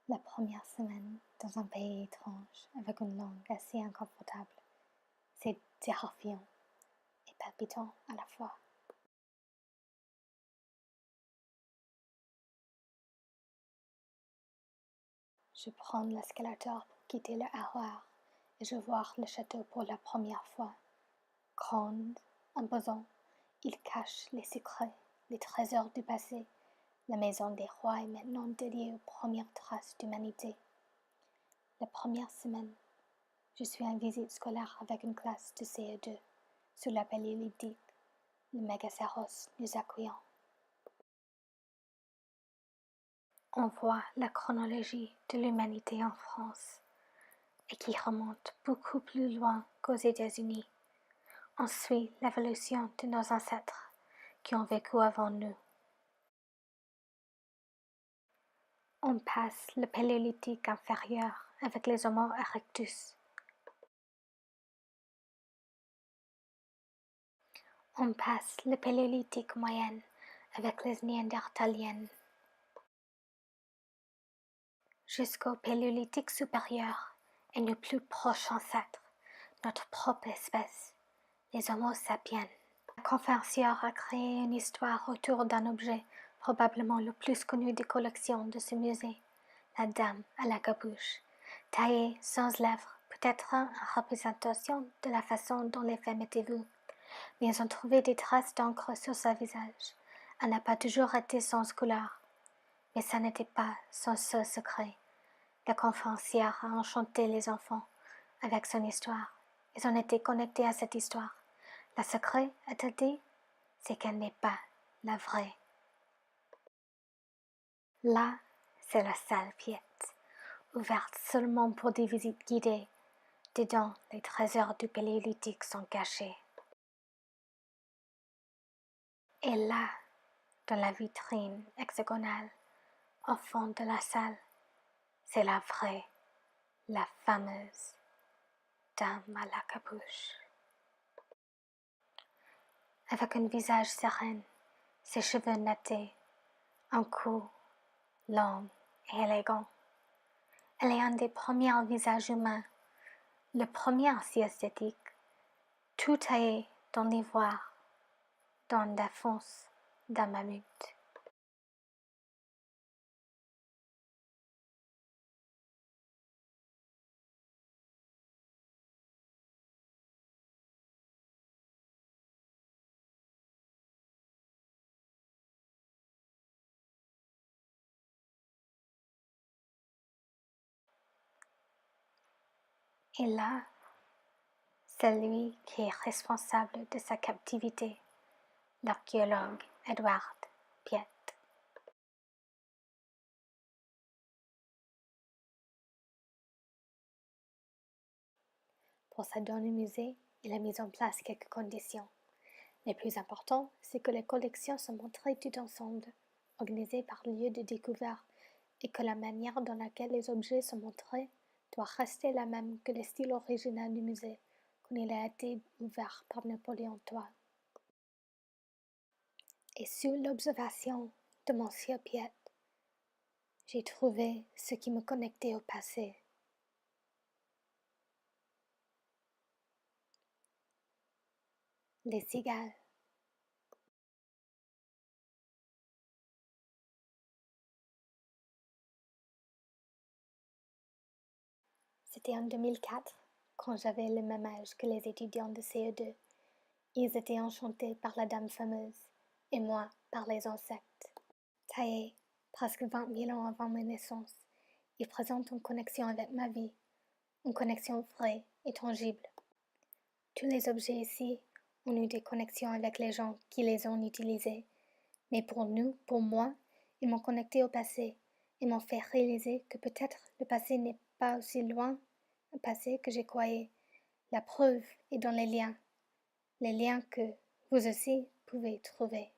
La première semaine dans un pays étrange avec une langue assez inconfortable, c'est terrifiant et palpitant à la fois. Je prends l'escalator pour quitter le haroir et je vois le château pour la première fois. Grand, imposant, il cache les secrets, les trésors du passé. La maison des rois est maintenant dédiée aux premières traces d'humanité. La première semaine, je suis en visite scolaire avec une classe de CE2 sur la Paléolithique, le Mégaceros nous accueillant. On voit la chronologie de l'humanité en France et qui remonte beaucoup plus loin qu'aux États-Unis. On suit l'évolution de nos ancêtres qui ont vécu avant nous. On passe le Paléolithique inférieur avec les Homo erectus. On passe le Paléolithique moyen avec les Néandertaliennes. Jusqu'au Paléolithique supérieur et nos plus proches ancêtres, notre propre espèce, les Homo sapiens. La conférencière a créé une histoire autour d'un objet probablement le plus connu des collections de ce musée, la dame à la capuche, taillée sans lèvres, peut-être en représentation de la façon dont les femmes étaient vues, mais ils ont trouvé des traces d'encre sur sa visage. Elle n'a pas toujours été sans couleur, mais ça n'était pas son seul secret. La conférencière a enchanté les enfants avec son histoire. Ils ont été connectés à cette histoire. Le secret, a-t-elle dit, c'est qu'elle n'est pas la vraie. Là, c'est la salle piète, ouverte seulement pour des visites guidées. Dedans, les trésors du Paléolithique sont cachés. Et là, dans la vitrine hexagonale, au fond de la salle, c'est la vraie, la fameuse dame à la capuche. Avec un visage serein, ses cheveux nattés, un cou long et élégant. Elle est un des premiers visages humains, le premier si esthétique, tout taillé dans l'ivoire, dans la fonce d'un mammouth. Et là, c'est lui qui est responsable de sa captivité, l'archéologue Edward Piet. Pour sa donne au musée, il a mis en place quelques conditions. Le plus important, c'est que les collections sont montrées tout ensemble, organisées par lieu de découverte, et que la manière dans laquelle les objets sont montrés doit rester la même que le style original du musée, quand il a été ouvert par Napoléon III. Et sous l'observation de Monsieur Piet, j'ai trouvé ce qui me connectait au passé. Les cigales. C'était en 2004, quand j'avais le même âge que les étudiants de CE2. Ils étaient enchantés par la dame fameuse, et moi par les insectes. Taillés presque 20 000 ans avant ma naissance, ils présentent une connexion avec ma vie, une connexion vraie et tangible. Tous les objets ici ont eu des connexions avec les gens qui les ont utilisés, mais pour nous, pour moi, ils m'ont connecté au passé et m'ont fait réaliser que peut-être le passé n'est pas aussi loin, un passé que j'ai croyais. La preuve est dans les liens que vous aussi pouvez trouver.